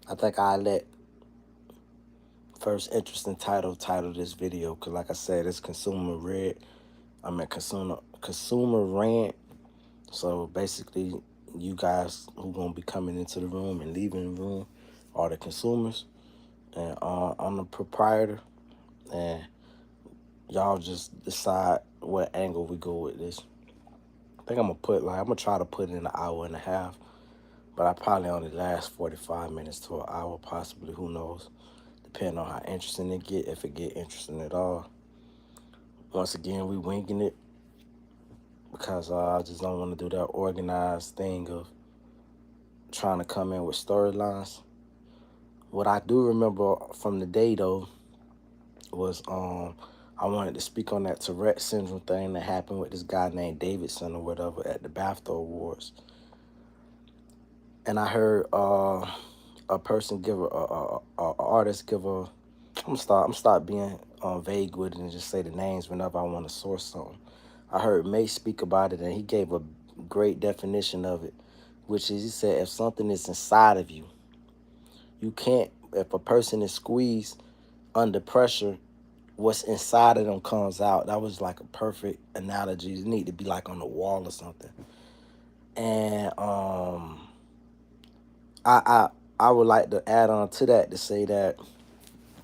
I think I let first interesting title this video because, like I said, it's consumer red. I mean consumer rant. So basically, you guys who gonna be coming into the room and leaving the room are the consumers, and I'm the proprietor, and y'all just decide what angle we go with this. I think I'm gonna try to put in an hour and a half, but I probably only last 45 minutes to an hour, possibly. Who knows? Depending on how interesting it get, if it get interesting at all. Once again, we winging it because I just don't want to do that organized thing of trying to come in with storylines. What I do remember from the day though was I wanted to speak on that Tourette syndrome thing that happened with this guy named Davidson or whatever at the BAFTA Awards, and I heard a person give a artist give a. I'm start being vague with it and just say the names whenever I want to source something. I heard May speak about it and he gave a great definition of it, which is he said if something is inside of you, you can't. If a person is squeezed under pressure, what's inside of them comes out. That was like a perfect analogy. You need to be like on the wall or something. And I I would like to add on to that to say that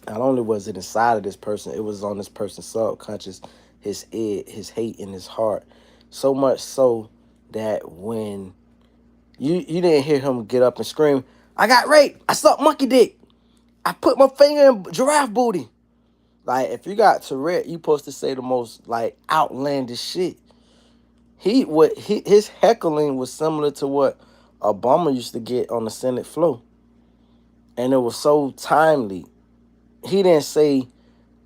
not only was it inside of this person, it was on this person's subconscious, his hate in his heart. So much so that when you didn't hear him get up and scream, I got raped, I sucked monkey dick, I put my finger in giraffe booty. Like if you got Tourette, you supposed to say the most like outlandish shit. His heckling was similar to what Obama used to get on the Senate floor. And it was so timely. He didn't say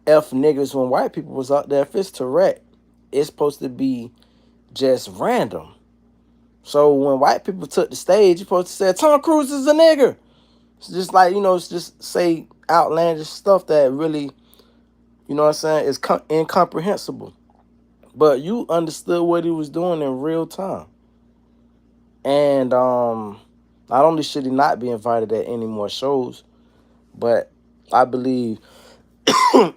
F niggas when white people was out there. If it's Tourette, it's supposed to be just random. So when white people took the stage, you're supposed to say Tom Cruise is a nigger. It's just like, it's just say outlandish stuff that really, what I'm saying, is incomprehensible. But you understood what he was doing in real time. And not only should he not be invited at any more shows, but I believe, yeah,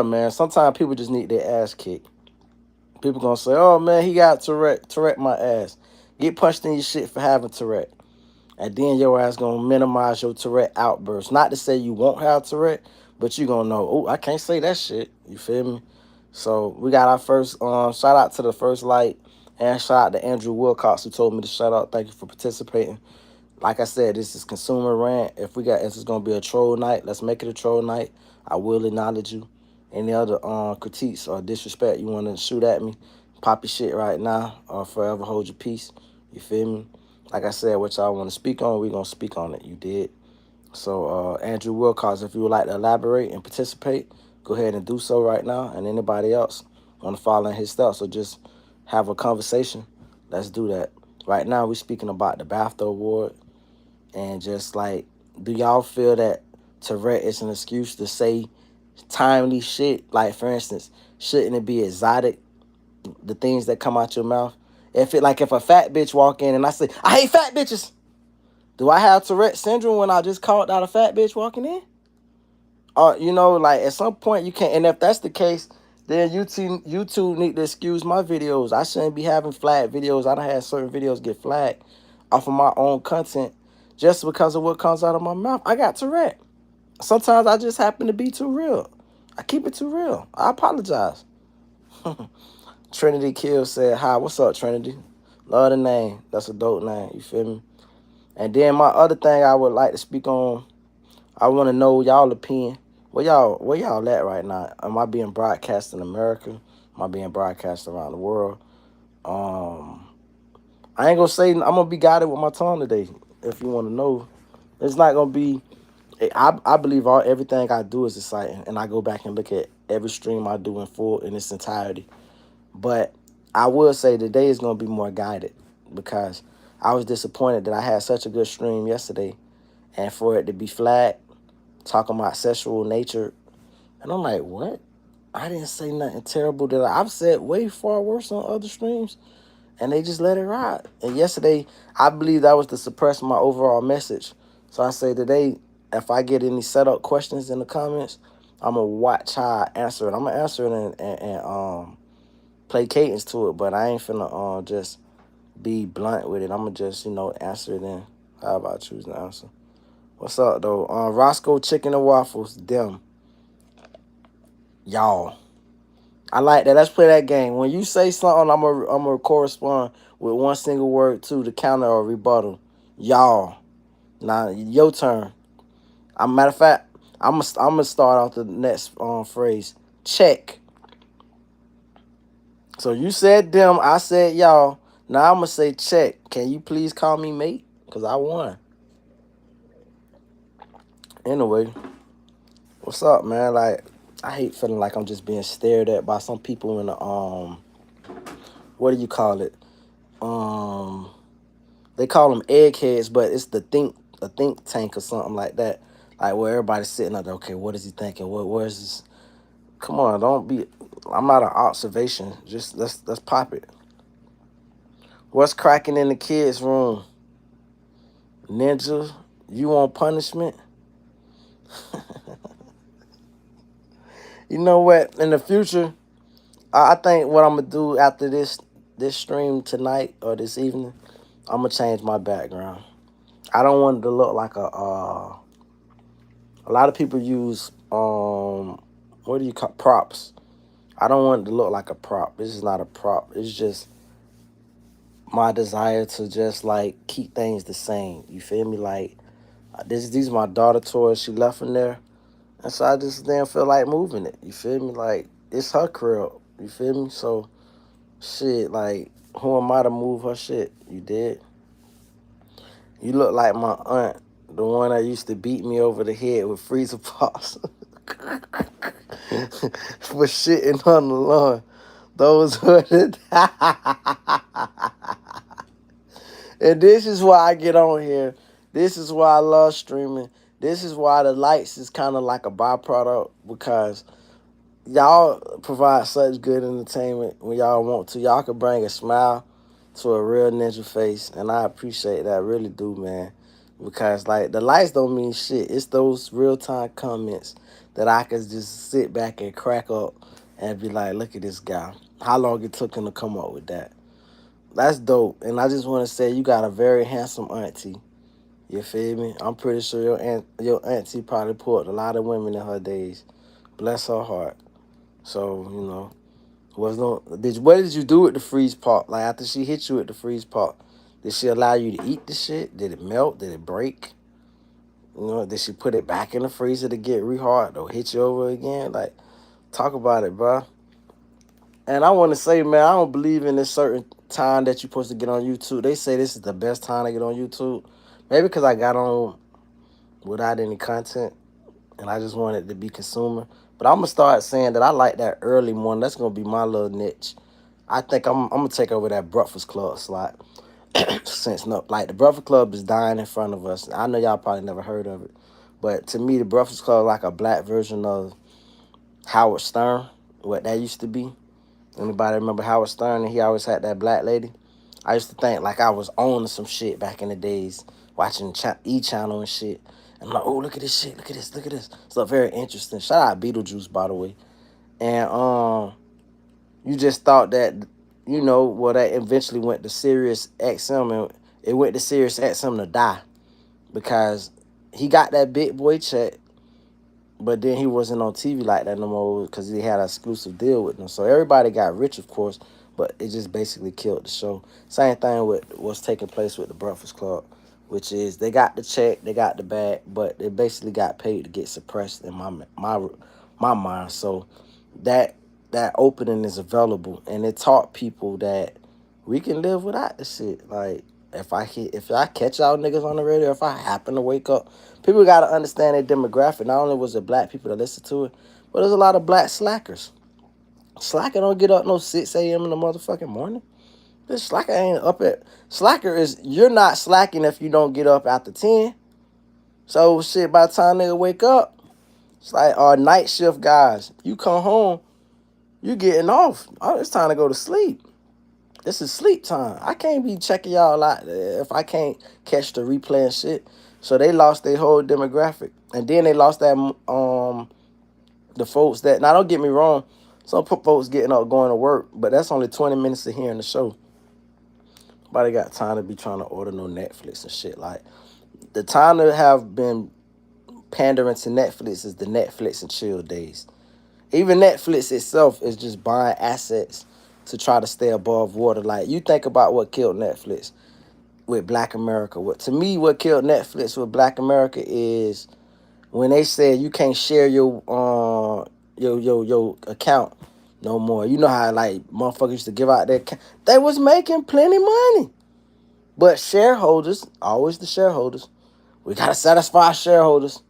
man, sometimes people just need their ass kicked. People gonna say, oh, man, he got Tourette my ass. Get punched in your shit for having Tourette. And then your ass gonna minimize your Tourette outburst. Not to say you won't have Tourette, but you gonna know, oh, I can't say that shit. You feel me? So we got our first, shout out to the first light, and shout out to Andrew Wilcox who told me to shut up. Thank you for participating. Like I said, this is consumer rant. If this is gonna be a troll night, let's make it a troll night. I will acknowledge you. Any other critiques or disrespect you want to shoot at me, pop your shit right now or forever hold your peace. You feel me? Like I said, what y'all want to speak on, we're going to speak on it. You did. So, Andrew Wilcox, if you would like to elaborate and participate, go ahead and do so right now. And anybody else want to follow in his steps or just have a conversation, let's do that. Right now, we're speaking about the BAFTA Award. And just like, do y'all feel that Tourette is an excuse to say timely shit? Like, for instance, shouldn't it be exotic, the things that come out your mouth? If a fat bitch walk in and I say, I hate fat bitches, do I have Tourette syndrome when I just called out a fat bitch walking in? Or, like at some point you can't. And if that's the case, then you two need to excuse my videos. I shouldn't be having flagged videos. I done had certain videos get flagged off of my own content just because of what comes out of my mouth. I got Tourette. Sometimes I just happen to be too real. I keep it too real. I apologize. Trinity Kill said, hi, what's up, Trinity? Love the name. That's a dope name. You feel me? And then my other thing I would like to speak on, I want to know y'all opinion. Where y'all at right now? Am I being broadcast in America? Am I being broadcast around the world? I ain't gonna say I'm gonna be guided with my tongue today. If you want to know, it's not gonna be. I believe everything I do is exciting, and I go back and look at every stream I do in its entirety. But I will say today is gonna be more guided because I was disappointed that I had such a good stream yesterday, and for it to be flat, talking about sexual nature, and I'm like, what? I didn't say nothing terrible that I've said way far worse on other streams, and they just let it ride. And yesterday, I believe that was to suppress my overall message So I say today, if I get any setup questions in the comments, I'm gonna watch how I answer it. I'm gonna answer it and play cadence to it, but I ain't finna just be blunt with it. I'm gonna just answer it in how about choosing the answer. What's up though? Roscoe Chicken and Waffles, them y'all. I like that. Let's play that game. When you say something, I'm gonna correspond with one single word to the counter or rebuttal. Y'all. Now your turn. Matter of fact, I'm gonna start off the next phrase. Check. So you said them, I said y'all. Now I'm gonna say check. Can you please call me mate? Cause I won. Anyway, what's up, man? Like, I hate feeling like I'm just being stared at by some people in the what do you call it? Um, they call them eggheads, but it's a think tank or something like that. Like where everybody's sitting up there. Okay, what is he thinking? Where's this? Come on, don't be. I'm not an observation. Just let's pop it. What's cracking in the kids' room? Ninja, you want punishment? You know what? In the future, I think what I'm gonna do after this stream tonight or this evening, I'm gonna change my background. I don't want it to look like a lot of people use what do you call props? I don't want it to look like a prop. This is not a prop. It's just my desire to just like keep things the same. You feel me? Like these are my daughter toys. She left in there, and so I just didn't feel like moving it. You feel me? Like it's her crib. You feel me? So shit, like who am I to move her shit? You did. You look like my aunt, the one that used to beat me over the head with freezer pops for shitting on the lawn. Those were the and this is why I get on here. This is why I love streaming. This is why the lights is kind of like a byproduct because y'all provide such good entertainment when y'all want to. Y'all can bring a smile to a real ninja face, and I appreciate that. I really do, man. Because like the lights don't mean shit. It's those real time comments that I can just sit back and crack up and be like, look at this guy. How long it took him to come up with that? That's dope. And I just want to say you got a very handsome auntie. You feel me? I'm pretty sure your auntie probably pulled a lot of women in her days. Bless her heart. So, what did you do with the freeze pop? Like after she hit you with the freeze pop, did she allow you to eat the shit? Did it melt? Did it break? Did she put it back in the freezer to get re-hard or hit you over again? Like, talk about it, bro. And I want to say, man, I don't believe in this certain time that you're supposed to get on YouTube. They say this is the best time to get on YouTube. Maybe because I got on without any content and I just wanted to be consumer. But I'm going to start saying that I like that early morning. That's going to be my little niche. I think I'm going to take over that Breakfast Club slot. Since, no, like, the Breakfast Club is dying in front of us. I know y'all probably never heard of it. But to me, the Breakfast Club is like a black version of Howard Stern, what that used to be. Anybody remember Howard Stern and he always had that black lady? I used to think like I was owning some shit back in the days, watching E-Channel and shit. And I'm like, oh, look at this shit, look at this, look at this. So very interesting. Shout out Beetlejuice, by the way. And you just thought that, that eventually went to Sirius XM and it went to Sirius XM to die because he got that big boy check. But then he wasn't on TV like that no more because he had an exclusive deal with them. So everybody got rich, of course, but it just basically killed the show. Same thing with what's taking place with the Breakfast Club, which is they got the check, they got the bag, but they basically got paid to get suppressed in my mind. So that opening is available, and it taught people that we can live without the shit. Like if I catch y'all niggas on the radio, if I happen to wake up. People got to understand their demographic. Not only was it black people that listen to it, but there's a lot of black slackers. Slacker don't get up no 6 a.m. in the motherfucking morning. This slacker ain't up at... Slacker is... You're not slacking if you don't get up after 10. So, shit, by the time nigga wake up, it's like our night shift guys. You come home, you getting off. Oh, it's time to go to sleep. This is sleep time. I can't be checking y'all out if I can't catch the replay and shit. So they lost their whole demographic, and then they lost that the folks that. Now don't get me wrong, some folks getting up going to work, but that's only 20 minutes of hearing the show. Nobody got time to be trying to order no Netflix and shit. Like the time to have been pandering to Netflix is the Netflix and chill days. Even Netflix itself is just buying assets to try to stay above water. Like you think about what killed Netflix with Black America. What to me, what killed Netflix with Black America is when they said you can't share your account no more. You know how like motherfuckers used to give out their account. They was making plenty money. But shareholders, always the shareholders, we gotta satisfy shareholders.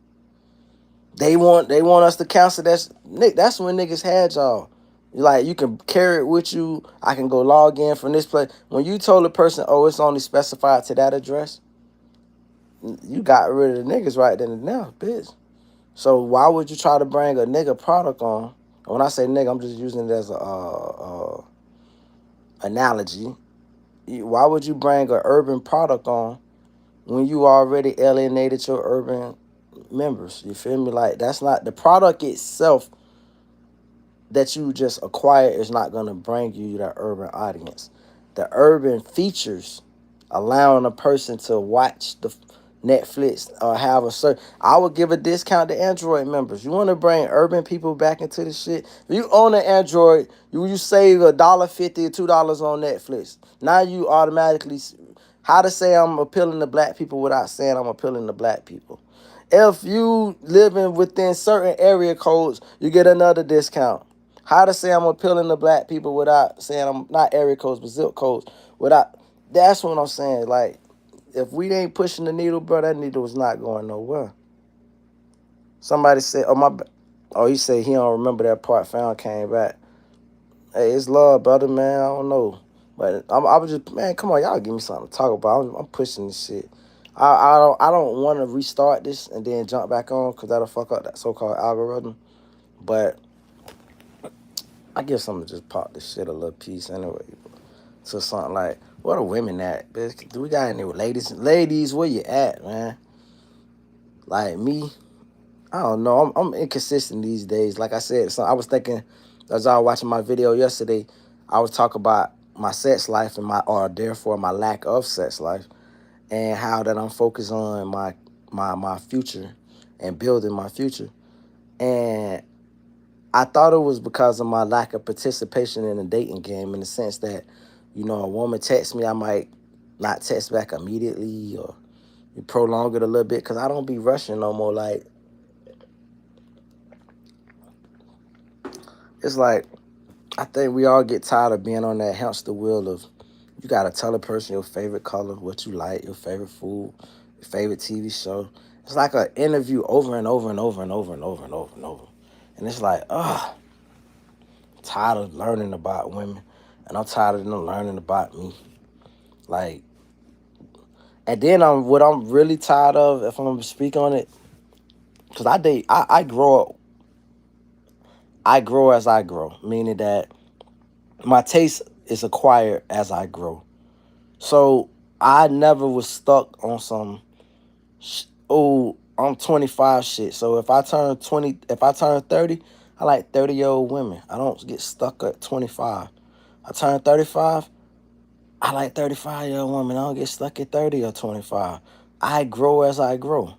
They want us to cancel that. That's when niggas had y'all. Like you can carry it with you. I can go log in from this place. When you told a person, oh, it's only specified to that address, you got rid of the niggas right then and now, bitch. So why would you try to bring a nigga product on? And when I say nigga, I'm just using it as a analogy. Why would you bring an urban product on when you already alienated your urban members? You feel me? Like that's not the product itself that you just acquire is not going to bring you that urban audience. The urban features allowing a person to watch the Netflix or have a certain. I would give a discount to Android members. You want to bring urban people back into the shit. If you own an Android, you save $1.50 or $2 on Netflix. Now you automatically. How to say I'm appealing to black people without saying I'm appealing to black people. If you living within certain area codes, you get another discount. How to say I'm appealing to black people without saying I'm not area codes but zip codes. Without that's what I'm saying. Like if we ain't pushing the needle, bro, that needle is not going nowhere. Somebody said, oh, he said he don't remember that part. Found came back. Hey, it's love, brother, man. I don't know, but I was just, man, come on, y'all give me something to talk about. I'm pushing this shit. I don't want to restart this and then jump back on because that'll fuck up that so-called algorithm. But I guess I'm gonna just pop this shit a little piece anyway. To something like, what are women at, bitch? Do we got any ladies? Ladies, where you at, man? Like me, I don't know. I'm inconsistent these days. Like I said, so I was thinking as I was watching my video yesterday, I was talking about my sex life and or therefore my lack of sex life and how that I'm focused on my future and building my future. And I thought it was because of my lack of participation in the dating game in the sense that, a woman texts me, I might not text back immediately or you prolong it a little bit because I don't be rushing no more. Like, it's like, I think we all get tired of being on that hamster wheel of you got to tell a person your favorite color, what you like, your favorite food, your favorite TV show. It's like an interview over and over and over and over and over and over and over. And it's like, I'm tired of learning about women and I'm tired of them learning about me. Like, and then what I'm really tired of, if I'm gonna speak on it, because I grow as I grow, meaning that my taste is acquired as I grow. So I never was stuck on some, I'm 25 shit. So if I turn 30, I like 30-year-old women. I don't get stuck at 25. I turn 35, I like 35-year-old women. I don't get stuck at 30 or 25. I grow as I grow.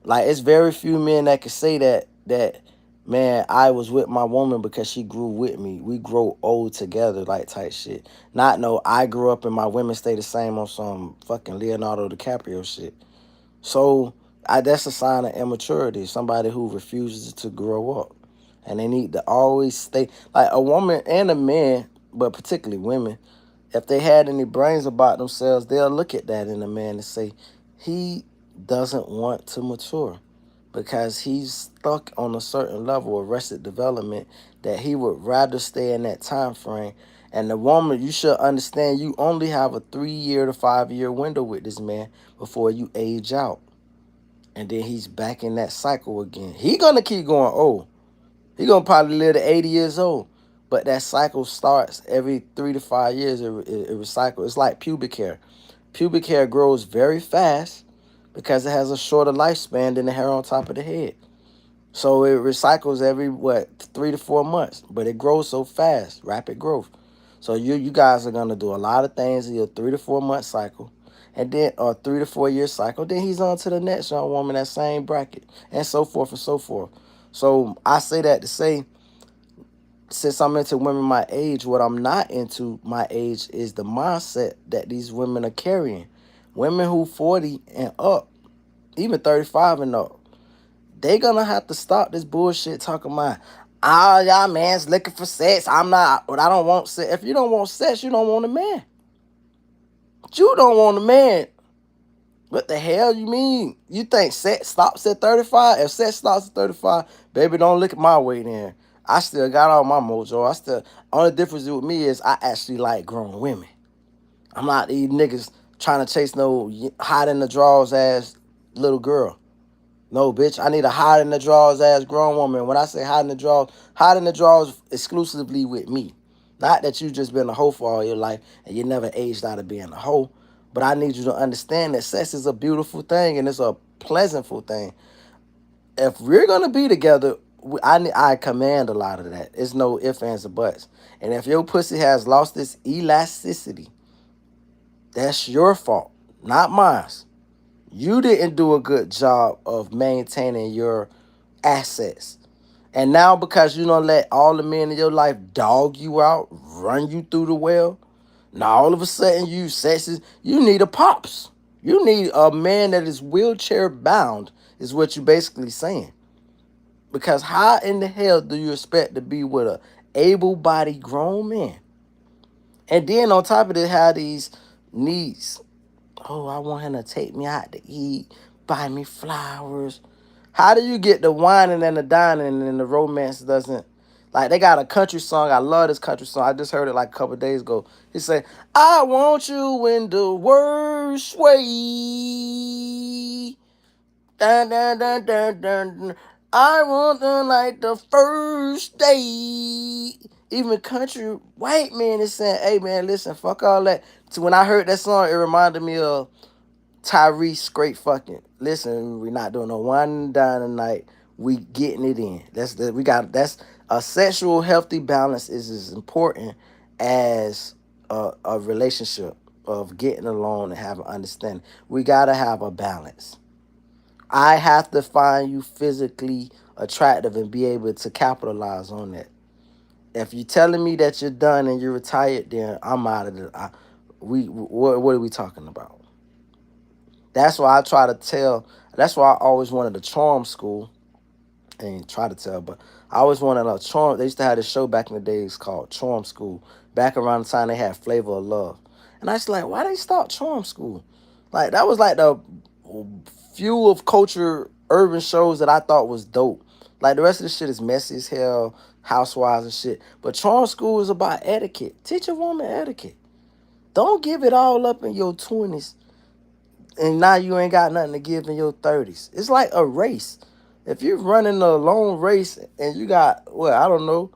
Like, it's very few men that can say that, man, I was with my woman because she grew with me. We grow old together, like, type shit. Not no, I grew up and my women stay the same on some fucking Leonardo DiCaprio shit. So, that's a sign of immaturity. Somebody who refuses to grow up. And they need to always stay. Like, a woman and a man, but particularly women, if they had any brains about themselves, they'll look at that in a man and say, he doesn't want to mature because he's stuck on a certain level of arrested development that he would rather stay in that time frame. And the woman, you should understand, you only have a 3-year to 5-year window with this man before you age out. And then he's back in that cycle again. He gonna keep going old. He gonna probably live to 80 years old. but that cycle starts every 3 to 5 years. It recycles. It's like pubic hair. Pubic hair grows very fast because it has a shorter lifespan than the hair on top of the head. So it recycles every 3 to 4 months, but it grows so fast, rapid growth. So you guys are gonna do a lot of things in your 3 to 4 month cycle, and then or 3 to 4 year cycle. Then he's on to the next young woman, that same bracket, and so forth and so forth. So I say that to say, since I'm into women my age, what I'm not into my age is the mindset that these women are carrying. Women who 40 and up, even 35 and up, they gonna have to stop this bullshit talking about, oh, y'all man's looking for sex. I'm not, but I don't want sex. If you don't want sex, you don't want a man. You don't want a man. What the hell you mean? You think sex stops at 35? If sex stops at 35, baby, don't look at my way then. I still got all my mojo. Only difference with me is I actually like grown women. I'm not these niggas trying to chase no hot in the drawers ass little girl. No, bitch, I need a hot in the drawers ass grown woman. When I say hot in the drawers exclusively with me. Not that you just been a hoe for all your life and you never aged out of being a hoe. But I need you to understand that sex is a beautiful thing and it's a pleasantful thing. If we're going to be together, I command a lot of that. It's no ifs, ands, or buts. And if your pussy has lost its elasticity, that's your fault, not mine. You didn't do a good job of maintaining your assets. And now because you don't let all the men in your life dog you out, run you through the well, now all of a sudden you need a pops. You need a man that is wheelchair bound, is what you basically saying. Because how in the hell do you expect to be with a able-bodied grown man? And then on top of it, have these needs. Oh, I want him to take me out to eat, buy me flowers. How do you get the whining and the dining and the romance doesn't? Like, they got a country song. I love this country song. I just heard it like a couple of days ago. He said, I want you in the worst way. Dun, dun, dun, dun, dun, dun. I want them like the first day. Even country white men is saying, hey, man, listen, fuck all that. So when I heard that song, it reminded me of Tyrese straight fucking. Listen, we're not doing no one down tonight. We getting it in. That's a sexual healthy balance is as important as a relationship of getting along and having understanding. We gotta have a balance. I have to find you physically attractive and be able to capitalize on that. If you're telling me that you're done and you're retired, then I'm out of the. What are we talking about? That's why I try to tell. That's why I always wanted a charm school. And try to tell, but I always wanted a charm. They used to have this show back in the days called Charm School. Back around the time they had Flavor of Love, and I was like, why they start Charm School? Like that was like the few of culture urban shows that I thought was dope. Like the rest of the shit is messy as hell, housewives and shit. But Charm School is about etiquette. Teach a woman etiquette. Don't give it all up in your 20s and now you ain't got nothing to give in your 30s. It's like a race. If you're running a long race and you got, well, I don't know,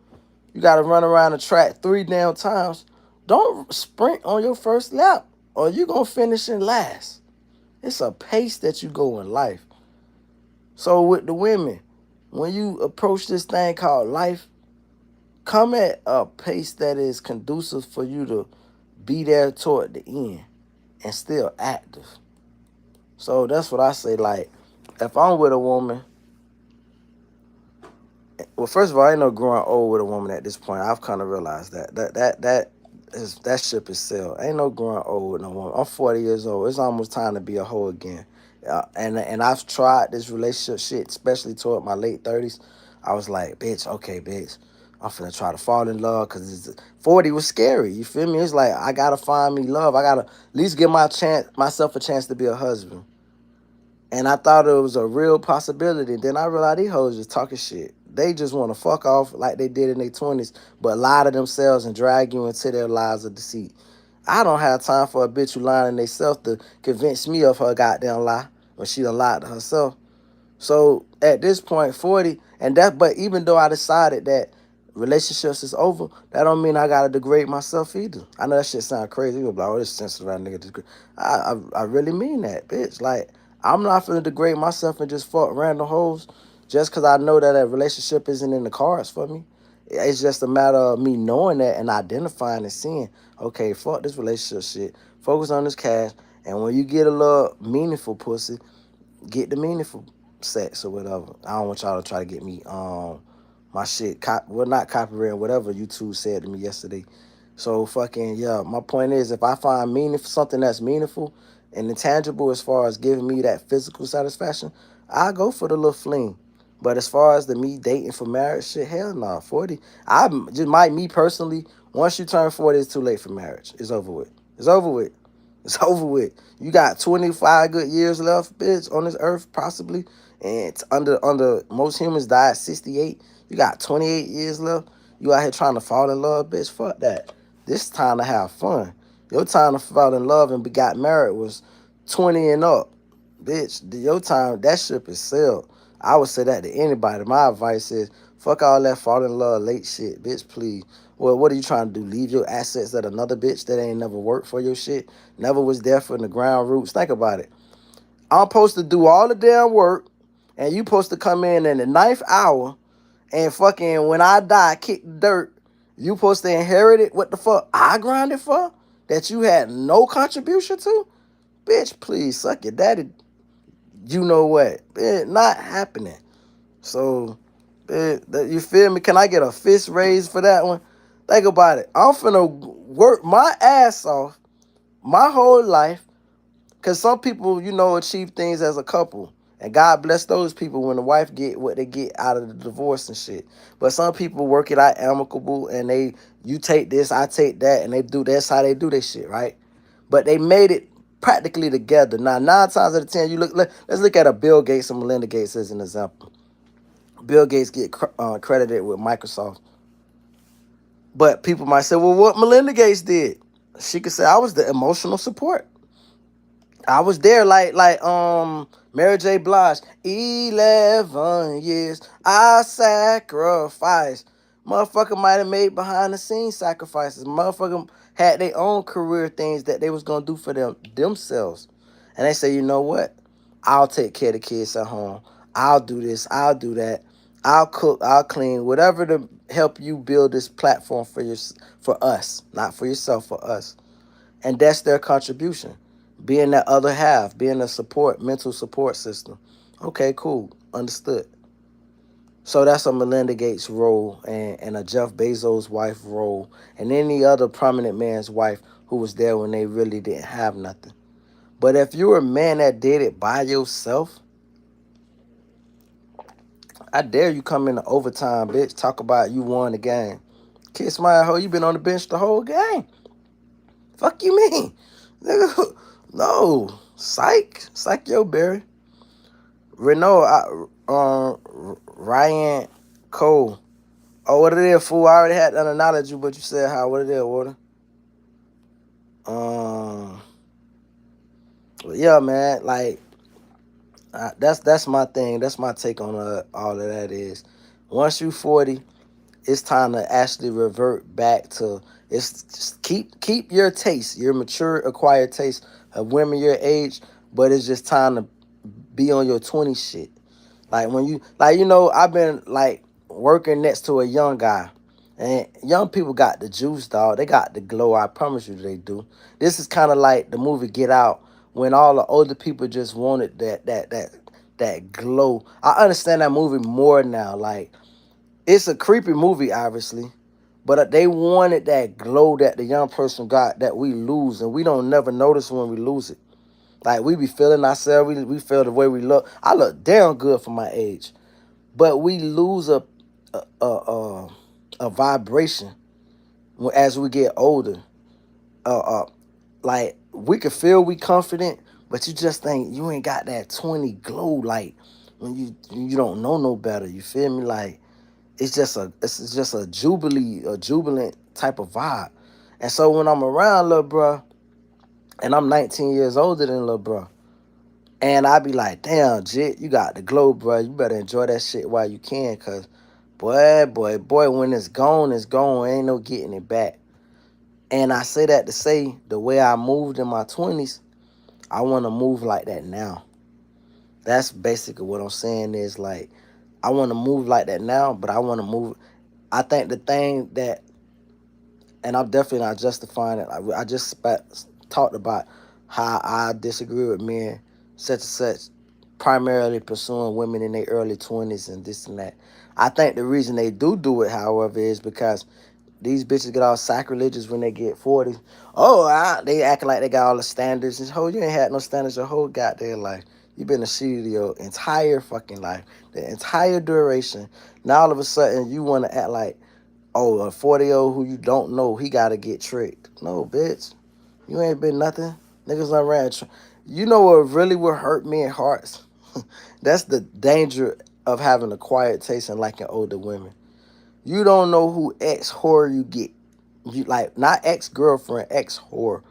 you got to run around the track 3 damn times, don't sprint on your first lap or you're going to finish in last. It's a pace that you go in life. So with the women, when you approach this thing called life, come at a pace that is conducive for you to be there toward the end and still active. So that's what I say. Like, if I'm with a woman, well, first of all, I ain't no growing old with a woman at this point. I've kind of realized that ship is sailed. Ain't no growing old with no woman. I'm 40 years old. It's almost time to be a hoe again. And I've tried this relationship shit, especially toward my late 30s. I was like, bitch, okay, bitch. I'm finna try to fall in love because 40 was scary. You feel me? It's like, I gotta find me love. I gotta at least give myself a chance to be a husband. And I thought it was a real possibility. Then I realized these hoes just talking shit. They just want to fuck off like they did in their 20s, but lie to themselves and drag you into their lies of deceit. I don't have time for a bitch who lying in themselves to convince me of her goddamn lie when she done lied to herself. So at this point, 40, but even though I decided that relationships is over, that don't mean I gotta degrade myself either. I know that shit sound crazy. You be like, oh, this sensitive ass nigga. I really mean that, bitch. Like, I'm not finna degrade myself and just fuck random hoes just because I know that a relationship isn't in the cards for me. It's just a matter of me knowing that and identifying and seeing, okay, fuck this relationship shit. Focus on this cash. And when you get a little meaningful pussy, get the meaningful sex or whatever. I don't want y'all to try to get me my shit well, not copyright, whatever YouTube said to me yesterday. So fucking yeah, my point is, if I find meaningful something that's meaningful and intangible as far as giving me that physical satisfaction, I go for the little fling. But as far as the me dating for marriage shit, hell no. 40. I just might me personally, once you turn 40, it's too late for marriage. It's over with. It's over with. It's over with. You got 25 good years left, bitch, on this earth, possibly. And it's under most humans die at 68. You got 28 years left. You out here trying to fall in love, bitch. Fuck that. This time to have fun. Your time to fall in love and be got married was 20 and up. Bitch, your time, that ship is sailed. I would say that to anybody. My advice is, fuck all that fall in love late shit, bitch, please. Well, what are you trying to do? Leave your assets at another bitch that ain't never worked for your shit? Never was there for the ground roots? Think about it. I'm supposed to do all the damn work, and you supposed to come in the ninth hour, and fucking when I die, kick the dirt. You supposed to inherit it? What the fuck I grinded for? That you had no contribution to? Bitch, please, suck your daddy. You know what? It not happening. So, you feel me? Can I get a fist raise for that one? Think about it. I'm finna work my ass off my whole life, because some people, achieve things as a couple. And God bless those people when the wife get what they get out of the divorce and shit. But some people work it out amicable, and you take this, I take that, and that's how they do their shit, right? But they made it practically together. Now, 9 times out of 10, let's look at a Bill Gates and Melinda Gates as an example. Bill Gates get credited with Microsoft. But people might say, well, what Melinda Gates did? She could say, I was the emotional support. I was there like Mary J. Blige. 11 years I sacrificed. Motherfucker might have made behind the scenes sacrifices. Motherfucker had their own career things that they was gonna do for themselves. And they say, you know what? I'll take care of the kids at home. I'll do this, I'll do that. I'll cook, I'll clean, whatever to help you build this platform for us, not for yourself, for us. And that's their contribution. Being that other half, being a mental support system. Okay, cool. Understood. So that's a Melinda Gates role, and a Jeff Bezos' wife role, and any other prominent man's wife who was there when they really didn't have nothing. But if you're a man that did it by yourself, I dare you come into overtime, bitch. Talk about you won the game. Kiss my hoe, you been on the bench the whole game. Fuck you mean? Nigga, no. Psych yo, Barry. Renault, Ryan Cole. Oh, what it is, fool? I already had an analogy, but you said how? What it is, Water? Yeah, man. Like, that's my thing. That's my take on all of that is. Once you 40, it's time to actually revert back to it's keep your taste, your mature acquired taste of women your age, but it's just time to be on your 20 shit. Like when I've been like working next to a young guy, and young people got the juice, dog. They got the glow. I promise you they do. This is kind of like the movie Get Out, when all the older people just wanted that glow. I understand that movie more now. Like, it's a creepy movie, obviously, but they wanted that glow that the young person got that we lose, and we don't never notice when we lose it. Like, we be feeling ourselves, we feel the way we look. I look damn good for my age, but we lose a, a, a, a vibration as we get older. Uh, uh, like, we can feel we confident, but you just think you ain't got that 20 glow, like when you don't know no better. You feel me? Like, it's just a jubilant type of vibe. And so when I'm around little bro, and I'm 19 years older than little bro, and I be like, damn, Jit, you got the glow, bro. You better enjoy that shit while you can, cause boy, when it's gone, it's gone. Ain't no getting it back. And I say that to say the way I moved in my 20s, I want to move like that now. That's basically what I'm saying is like, I want to move like that now, but I want to move. I think the thing that, and I'm definitely not justifying it. I just talked about how I disagree with men, such and such, primarily pursuing women in their early 20s and this and that. I think the reason they do it, however, is because these bitches get all sacrilegious when they get 40. Oh, they acting like they got all the standards. And you ain't had no standards your whole goddamn life. You been a shitty your entire fucking life, the entire duration. Now all of a sudden you want to act like, oh, a 40-year-old who you don't know, he got to get tricked. No, bitch. You ain't been nothing. Niggas done ran. You know what really would hurt me in hearts? That's the danger of having a quiet taste and liking older women. You don't know who ex whore you get. You like not ex girlfriend, ex whore.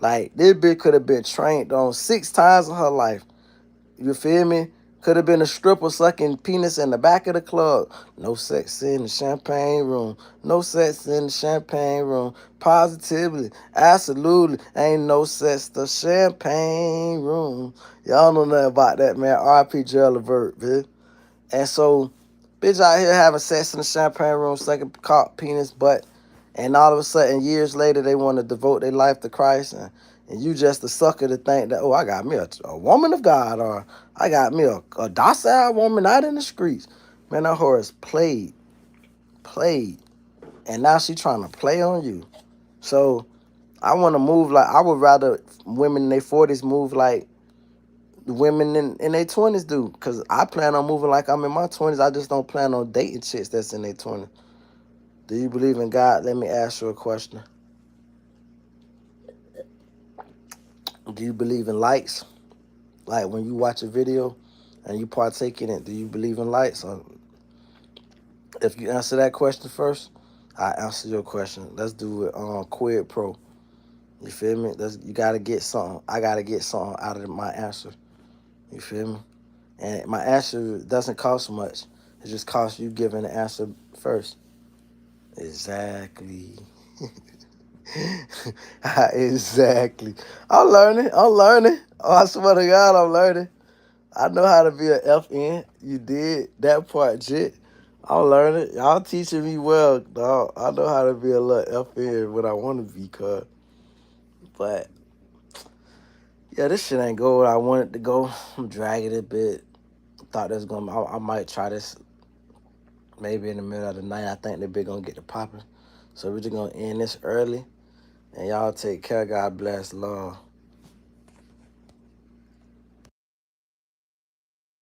Like this bitch could have been trained on 6 times in her life. You feel me? Could have been a stripper sucking penis in the back of the club. No sex in the champagne room. No sex in the champagne room. Positively, absolutely, ain't no sex the champagne room. Y'all know nothing about that, man. R.I.P. Gerald Levert, bitch. And so, bitch out here having sex in the champagne room, sucking cock, penis, butt, and all of a sudden, years later, they want to devote their life to Christ, and you just a sucker to think that, oh, I got me a woman of God, or I got me a docile woman out in the streets. Man, that whore is played, and now she trying to play on you. So, I want to move like, I would rather women in their 40s move like women in their 20s do. Because I plan on moving like I'm in my 20s. I just don't plan on dating chicks that's in their 20s. Do you believe in God? Let me ask you a question. Do you believe in lights? Like when you watch a video and you partake in it, do you believe in lights? Or if you answer that question first, I answer your question. Let's do it on quid pro. You feel me? You gotta get something. I gotta get something out of my answer. You feel me? And my answer doesn't cost much. It just costs you giving the answer first. Exactly. Exactly. I'm learning. I'm learning. Oh, I swear to God, I'm learning. I know how to be an FN. You did that part, jit. I'm learning. Y'all teaching me well, dog. I know how to be a little FN when I want to be, cuz. But, yeah, this shit ain't go where I want it to go. I'm dragging it a bit. Thought that's going to, I might try this maybe in the middle of the night. I think they're big going to get the popping. So we're just going to end this early. And y'all take care. God bless. Love.